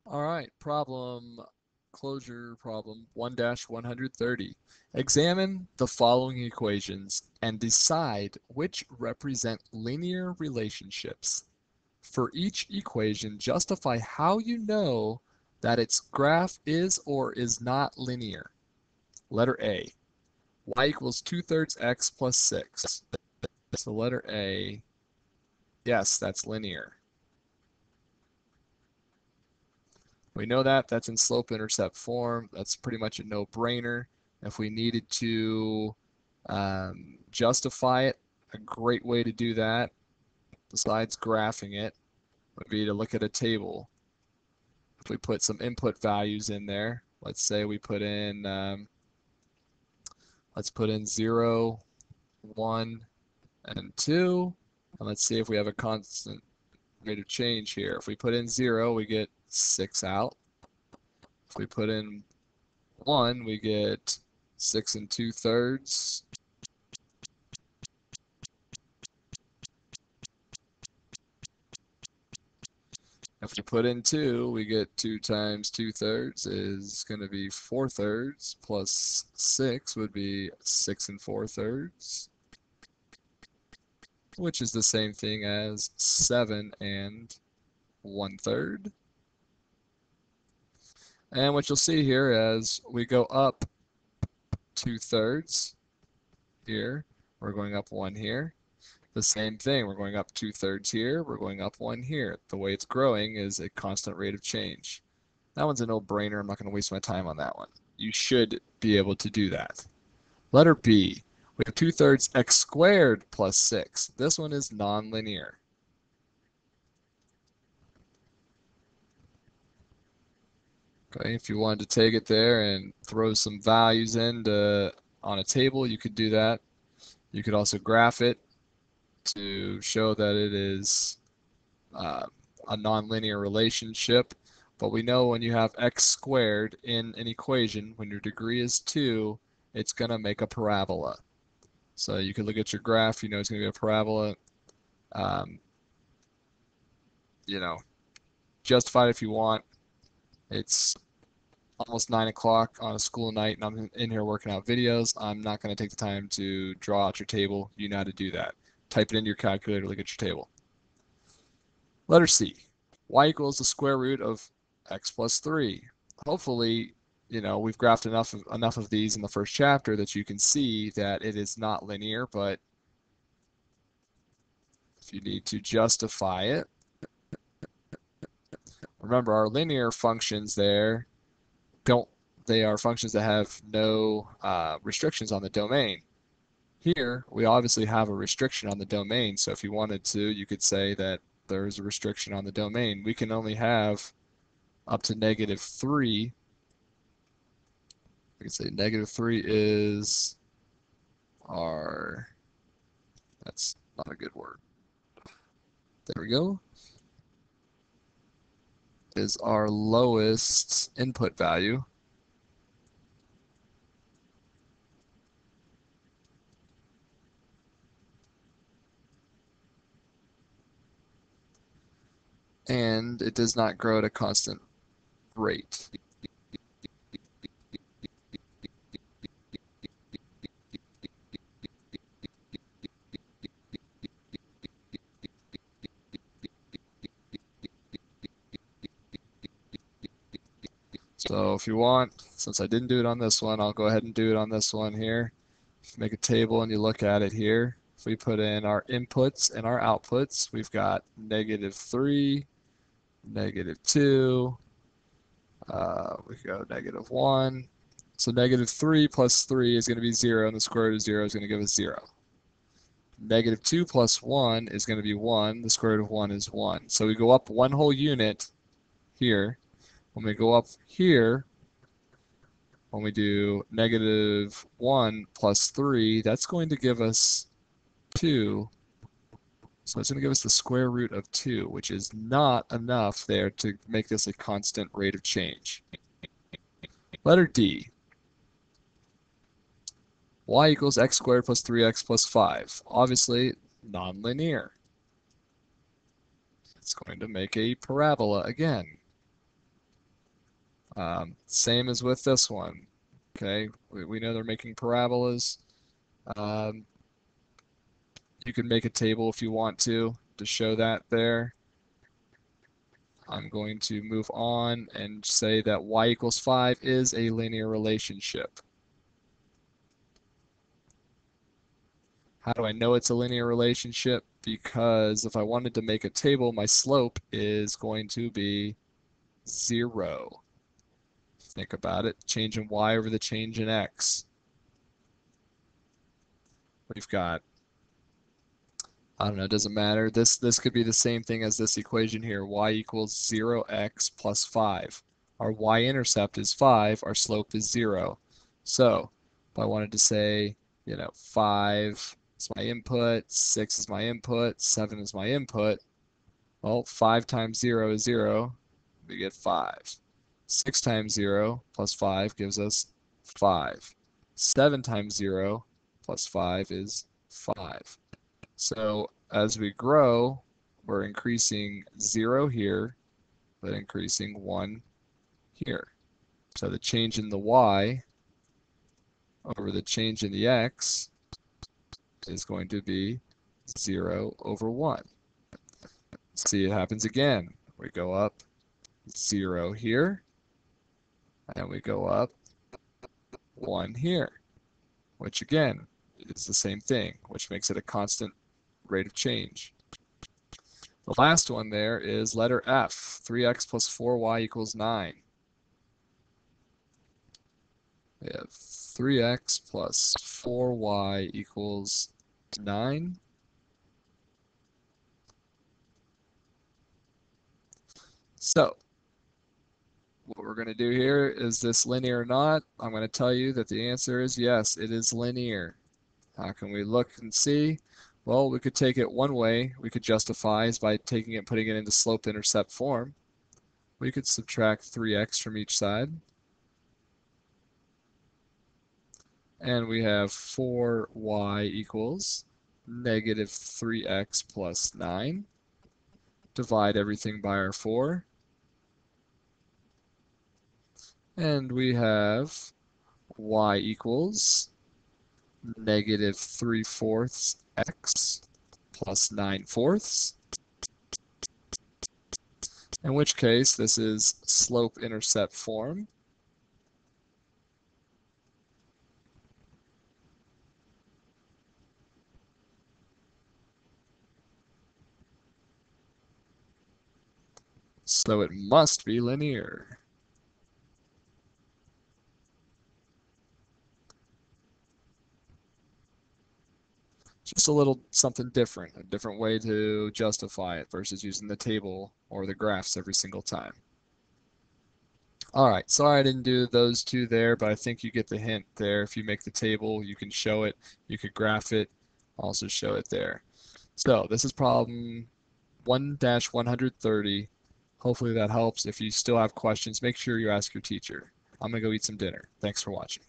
All right, closure problem 1-130. Examine the following equations and decide which represent linear relationships. For each equation, justify how you know that its graph is or is not linear. Letter A, y equals 2/3 x plus 6. So letter A, yes, that's linear. We know that that's in slope-intercept form. That's pretty much a no-brainer. If we needed to justify it, a great way to do that, besides graphing it, would be to look at a table. If we put some input values in there, let's say we put in, let's put in 0, 1, and 2, and let's see if we have a constant rate of change here. If we put in 0, we get 6 out. If we put in 1, we get 6 2/3. If we put in 2, we get 2 times 2/3 is going to be 4/3, plus 6 would be 6 4/3, which is the same thing as 7 1/3. And what you'll see here as we go up 2/3 here, we're going up 1 here. The same thing, we're going up 2/3 here, we're going up 1 here. The way it's growing is a constant rate of change. That one's a no-brainer. I'm not going to waste my time on that one. You should be able to do that. Letter B, we have 2/3 x squared plus 6. This one is nonlinear. Okay, if you wanted to take it there and throw some values in on a table, you could do that. You could also graph it to show that it is a nonlinear relationship. But we know when you have x squared in an equation, when your degree is 2, it's going to make a parabola. So you can look at your graph, you know it's going to be a parabola. You know, justify it if you want. It's almost 9 o'clock on a school night and I'm in here working out videos. I'm not going to take the time to draw out your table. You know how to do that. Type it into your calculator, look at your table. Letter C, y equals the square root of x plus 3. Hopefully, you know, we've graphed enough of these in the first chapter that you can see that it is not linear, but if you need to justify it, remember our linear functions there they are functions that have no restrictions on the domain. Here, we obviously have a restriction on the domain, so if you wanted to, you could say that there's a restriction on the domain. We can only have up to -3. We can say -3 is our, that's not a good word. There we go. Is our lowest input value. And it does not grow at a constant rate. So if you want, since I didn't do it on this one, I'll go ahead and do it on this one here. If you make a table and you look at it here, if we put in our inputs and our outputs, we've got -3, -2, we go -1. So -3 plus 3 is going to be 0, and the square root of 0 is going to give us 0. -2 plus 1 is going to be 1. The square root of 1 is 1. So we go up 1 whole unit here. When we go up here, when we do -1 plus 3, that's going to give us 2. So it's going to give us the square root of 2, which is not enough there to make this a constant rate of change. Letter D. Y equals x squared plus 3x plus 5. Obviously, nonlinear. It's going to make a parabola again. Same as with this one. Okay, we know they're making parabolas. Um, you can make a table if you want to show that there. I'm going to move on and say that y equals 5 is a linear relationship. How do I know it's a linear relationship? Because if I wanted to make a table, my slope is going to be 0. Think about it. Change in y over the change in x. We've got, I don't know, it doesn't matter. This could be the same thing as this equation here. Y equals 0x plus 5. Our y-intercept is 5. Our slope is 0. So if I wanted to say, 5 is my input, 6 is my input, 7 is my input, well, 5 times 0 is 0. We get 5. 6 times 0 plus 5 gives us 5. 7 times 0 plus 5 is 5. So as we grow, we're increasing 0 here, but increasing 1 here. So the change in the y over the change in the x is going to be 0 over 1. See, it happens again. We go up 0 here, and we go up 1 here, which again is the same thing, which makes it a constant rate of change. The last one there is letter F, 3x plus 4y equals 9. We have 3x plus 4y equals 9. So what we're going to do here, is this linear or not? I'm going to tell you that the answer is yes, it is linear. How can we look and see? Well, we could take it one way. We could justify is by taking it and putting it into slope-intercept form. We could subtract 3x from each side. And we have 4y equals negative 3x plus 9. Divide everything by our 4. And we have y equals negative 3/4 x plus 9/4, in which case this is slope-intercept form. So it must be linear. Just a little something different, a different way to justify it versus using the table or the graphs every single time. All right, sorry I didn't do those two there, but I think you get the hint there. If you make the table, you can show it, you could graph it, also show it there. So this is problem 1-130. Hopefully that helps. If you still have questions, make sure you ask your teacher. I'm gonna go eat some dinner. Thanks for watching.